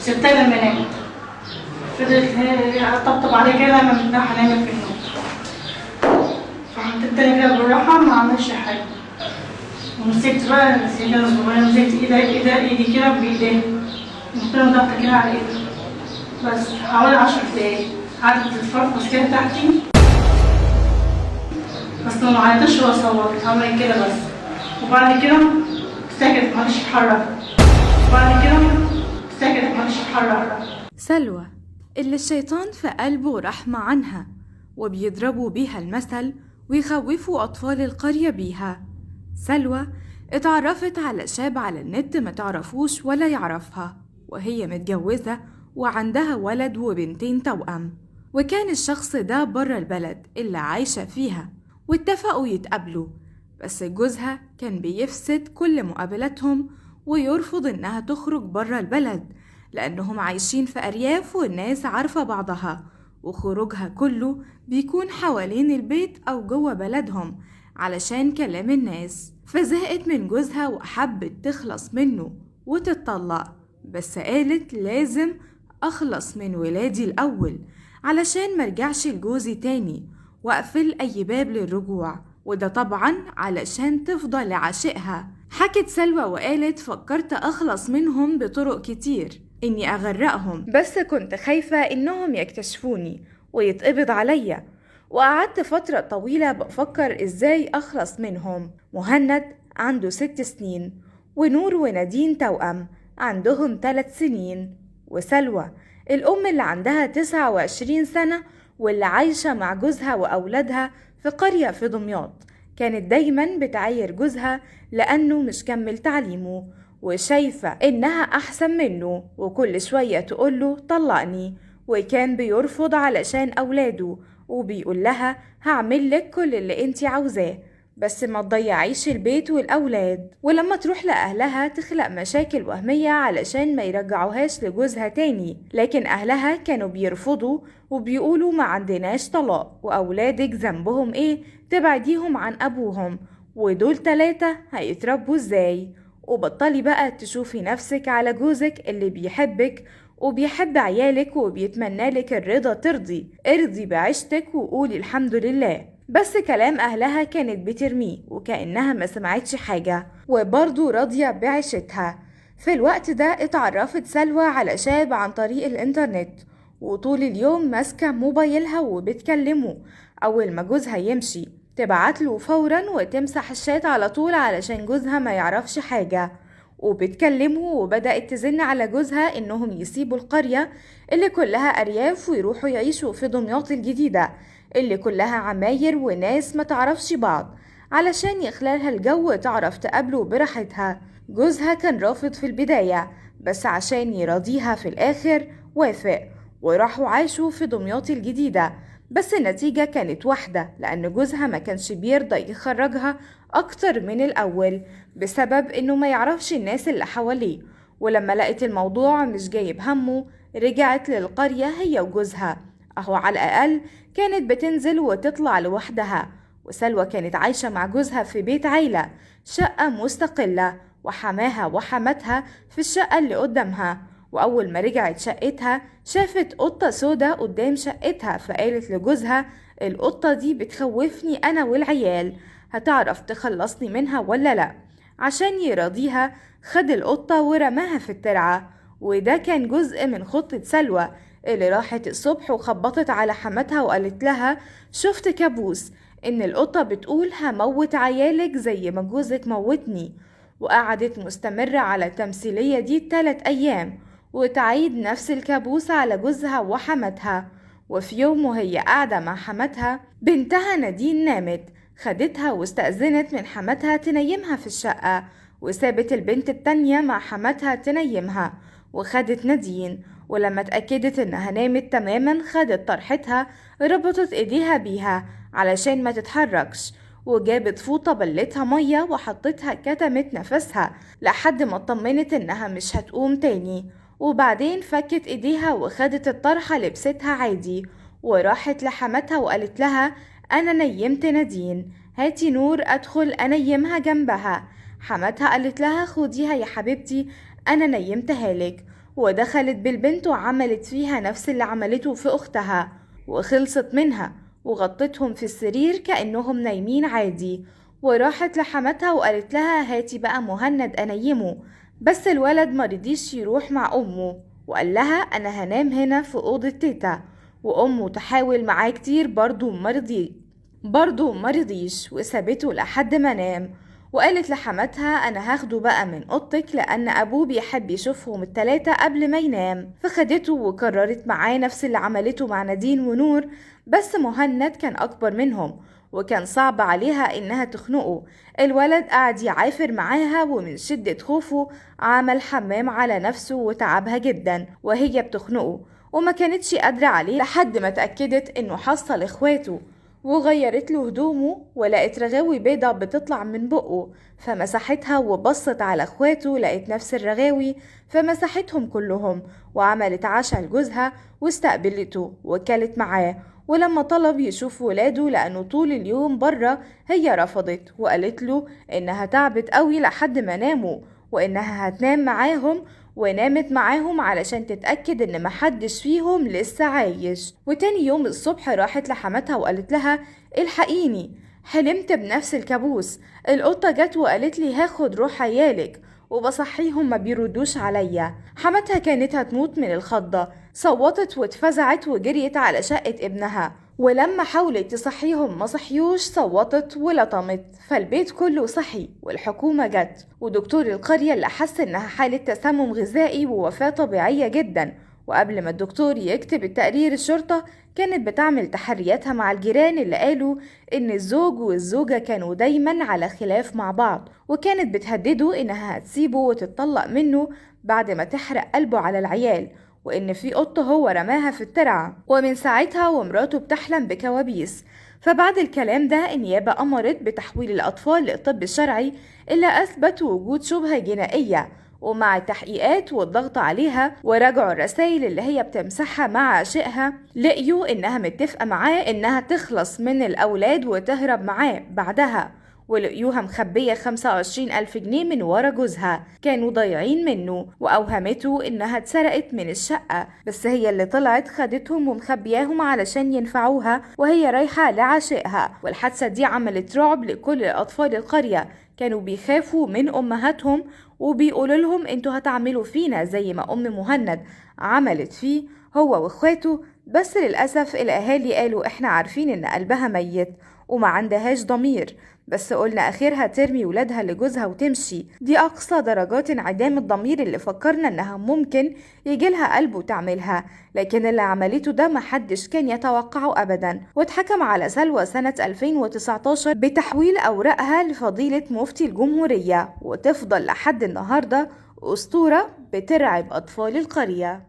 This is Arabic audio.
سبتها لما نامت، فضلت اطبطب عليه كده لما مرتاحة نامت في النوم، فقمت التاني كده بالراحة ما عملش حاجة، ومسكت بقى السجادة الصغيرة، مسكت ايدي كده بإيديها، قمت له ضغطة كده على ايدي، بس حوالي 10 دقايق قعدت تتفرفص كده تحتي، بس ما عيطتش ولا صوتت، عملت كده بس، وبعد كده سكتت معرفتش تتحرك، وبعد كده سكتت معرفتش تتحرك. سلوى اللي الشيطان في قلبه رحمة عنها، وبيضربوا بيها المثل ويخوفوا أطفال القرية بيها. سلوى اتعرفت على شاب على النت ما تعرفوش ولا يعرفها، وهي متجوزة وعندها ولد وبنتين توأم، وكان الشخص ده برا البلد اللي عايشة فيها، واتفقوا يتقابلوا، بس جوزها كان بيفسد كل مقابلاتهم ويرفض إنها تخرج برا البلد لأنهم عايشين في أرياف والناس عارفة بعضها، وخروجها كله بيكون حوالين البيت أو جوه بلدهم علشان كلام الناس. فزهقت من جوزها وحبت تخلص منه وتتطلق، بس قالت لازم أخلص من ولادي الأول علشان مرجعش لجوزي تاني وأقفل أي باب للرجوع، وده طبعا علشان تفضل لعشقها. حكت سلوى وقالت فكرت أخلص منهم بطرق كتير، إني أغرقهم، بس كنت خايفة إنهم يكتشفوني ويتقبض عليا، وقعدت فترة طويلة بفكر إزاي أخلص منهم. مهند عنده 6 سنين، ونور ونادين توأم عندهم 3 سنين، وسلوى الأم اللي عندها 29 سنة واللي عايشة مع جوزها وأولادها في قرية في دمياط. كانت دايما بتعاير جوزها لأنه مش كمل تعليمه، وشايفة إنها أحسن منه، وكل شوية تقوله طلقني، وكان بيرفض علشان أولاده، وبيقول لها هعملك كل اللي انتي عاوزاه بس ما تضيعيش البيت والأولاد. ولما تروح لأهلها تخلق مشاكل وهمية علشان ما يرجعوهاش لجوزها تاني، لكن أهلها كانوا بيرفضوا وبيقولوا ما عندناش طلاق، وأولادك ذنبهم ايه تبعديهم عن أبوهم، ودول 3 هيتربوا ازاي؟ وبطلي بقى تشوفي نفسك على جوزك اللي بيحبك وبيحب عيالك وبيتمنى لك الرضا، ارضي بعيشتك وقولي الحمد لله. بس كلام أهلها كانت بترميه وكأنها ما سمعتش حاجة، وبرضو راضية بعيشتها. في الوقت ده اتعرفت سلوى على شاب عن طريق الإنترنت، وطول اليوم ماسكة موبايلها وبتكلمه. أول ما جوزها يمشي تبعتله فورا وتمسح الشات على طول علشان جوزها ما يعرفش حاجة، وبتكلمه. وبدأت تزن على جوزها إنهم يسيبوا القرية اللي كلها أرياف ويروحوا يعيشوا في دمياط الجديدة اللي كلها عماير وناس ما تعرفش بعض، علشان يخلالها الجو تعرف تقابله براحتها. جوزها كان رافض في البداية، بس عشان يراضيها في الآخر وافق، وراحوا عاشوا في دمياط الجديدة. بس النتيجة كانت واحدة، لأن جوزها ما كانش بيرضى يخرجها أكتر من الأول بسبب إنه ما يعرفش الناس اللي حواليه. ولما لقيت الموضوع مش جايب همه رجعت للقرية هي وجوزها، أهو على الأقل كانت بتنزل وتطلع لوحدها. وسلوى كانت عايشة مع جوزها في بيت عيلة، شقة مستقلة، وحماها وحماتها في الشقة اللي قدامها. وأول ما رجعت شقتها شافت قطة سودا قدام شقتها، فقالت لجوزها القطة دي بتخوفني أنا والعيال، هتعرف تخلصني منها ولا لأ؟ عشان يراضيها خد القطة ورماها في الترعة. وده كان جزء من خطة سلوى اللي راحت الصبح وخبطت على حماتها وقالت لها شفت كابوس إن القطة بتقول هموت عيالك زي ما جوزك موتني. وقعدت مستمرة على التمثيلية دي 3 أيام وتعيد نفس الكابوس على جوزها وحماتها. وفي يوم وهي قاعدة مع حماتها بنتها نادين نامت، خدتها واستأذنت من حماتها تنيمها في الشقة، وسابت البنت التانية مع حماتها تنيمها، وخدت نادين. ولما اتأكدت انها نامت تماما خدت طرحتها ربطت ايديها بيها علشان ما تتحركش، وجابت فوطة بلتها مية وحطتها كتمت نفسها لحد ما اطمنت انها مش هتقوم تاني. وبعدين فكت ايديها وخدت الطرحة لبستها عادي، وراحت لحماتها وقالت لها انا نيمت نادين، هاتي نور ادخل انيمها جنبها. حماتها قالت لها خديها يا حبيبتي انا نيمتها لك. ودخلت بالبنت وعملت فيها نفس اللي عملته في أختها، وخلصت منها وغطتهم في السرير كأنهم نايمين عادي، وراحت لحماتها وقالت لها هاتي بقى مهند أنيمه. بس الولد مرضيش يروح مع أمه وقال لها أنا هنام هنا في أوضة تيتا، وأمه تحاول معاه كتير برضو مرضيش وسابته لحد ما نام. وقالت لحماتها أنا هاخده بقى من أوضتك لأن أبوه بيحب يشوفهم التلاتة قبل ما ينام. فخدته وكررت معاه نفس اللي عملته مع نادين ونور، بس مهند كان أكبر منهم وكان صعب عليها إنها تخنقه. الولد قعد يعافر معاها ومن شدة خوفه عمل حمام على نفسه وتعبها جدا وهي بتخنقه، وما كانتش قادرة عليه لحد ما تأكدت إنه حصل إخواته، وغيرت له هدومه ولقت رغاوي بيضة بتطلع من بقه فمسحتها، وبصت على اخواته لقت نفس الرغاوي فمسحتهم كلهم، وعملت عشاء لجوزها واستقبلته وكلت معاه. ولما طلب يشوف ولاده لأنه طول اليوم بره هي رفضت وقالت له إنها تعبت قوي لحد ما ناموا وإنها هتنام معاهم، ونامت معاهم علشان تتأكد إن محدش فيهم لسه عايش. وتاني يوم الصبح راحت لحماتها وقالت لها الحقيني حلمت بنفس الكابوس، القطة جت وقالت لي هاخد روح عيالك وبصحيهم ما بيردوش عليا. حماتها كانت هتموت من الخضة، صوتت واتفزعت وجريت على شقة ابنها، ولما حاولت تصحيهم ما صحيوش صوتت ولطمت، فالبيت كله صحي والحكومة جت ودكتور القرية اللي حس انها حالة تسمم غذائي ووفاة طبيعية جدا. وقبل ما الدكتور يكتب التقرير الشرطة كانت بتعمل تحرياتها مع الجيران اللي قالوا ان الزوج والزوجة كانوا دايما على خلاف مع بعض، وكانت بتهدده انها هتسيبه وتتطلق منه بعد ما تحرق قلبه على العيال، وإن في قطة هو رماها في الترعة، ومن ساعتها ومراته بتحلم بكوابيس. فبعد الكلام ده النيابة أمرت بتحويل الأطفال للطب الشرعي إلا أثبت وجود شبهة جنائية، ومع التحقيقات والضغط عليها وراجعوا الرسائل اللي هي بتمسحها مع عشقها لقيوا إنها متفقة معاه إنها تخلص من الأولاد وتهرب معاه بعدها، ولقيوها مخبية 25,000 جنيه من ورا جوزها كانوا ضايعين منه، وأوهمته إنها اتسرقت من الشقة، بس هي اللي طلعت خدتهم ومخبياهم علشان ينفعوها وهي رايحة لعشقها. والحادثة دي عملت رعب لكل أطفال القرية، كانوا بيخافوا من أمهاتهم وبيقولوا لهم انتوا هتعملوا فينا زي ما أم مهند عملت فيه هو واخواته. بس للأسف الأهالي قالوا احنا عارفين ان قلبها ميت وما عندهاش ضمير، بس قلنا اخرها ترمي ولادها لجوزها وتمشي، دي اقصى درجات انعدام الضمير اللي فكرنا انها ممكن يجيلها قلب وتعملها، لكن اللي عملته ده محدش كان يتوقعه ابدا. واتحكم على سلوى سنة 2019 بتحويل اوراقها لفضيلة مفتي الجمهورية، وتفضل لحد النهاردة اسطورة بترعب اطفال القرية.